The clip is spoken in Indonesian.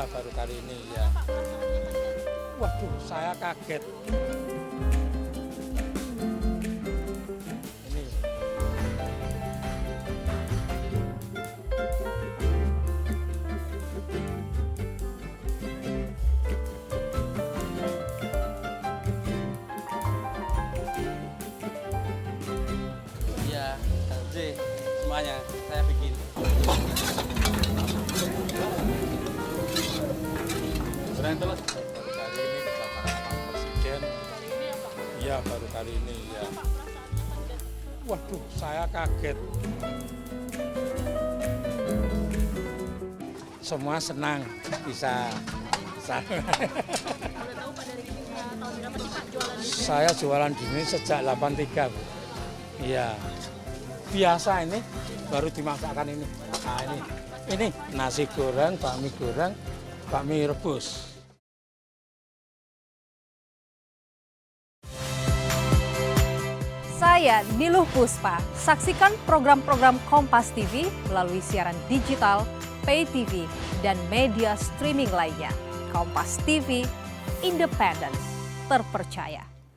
Iya, baru kali ini ya. Waduh, saya kaget. Ini Iya, J, semuanya saya bikin. Keren terus. baru kali ini kedatangan Pak Presiden. Iya, baru kali ini ya. Waduh, saya kaget. Semua senang bisa. Saya jualan di sini sejak 83. Bu. Iya. Biasa ini baru dimasakkan ini. Nah, ini nasi goreng, bakmi rebus. Saya Niluh Puspa. Saksikan program-program Kompas TV melalui siaran digital, pay TV, dan media streaming lainnya. Kompas TV, independen, terpercaya.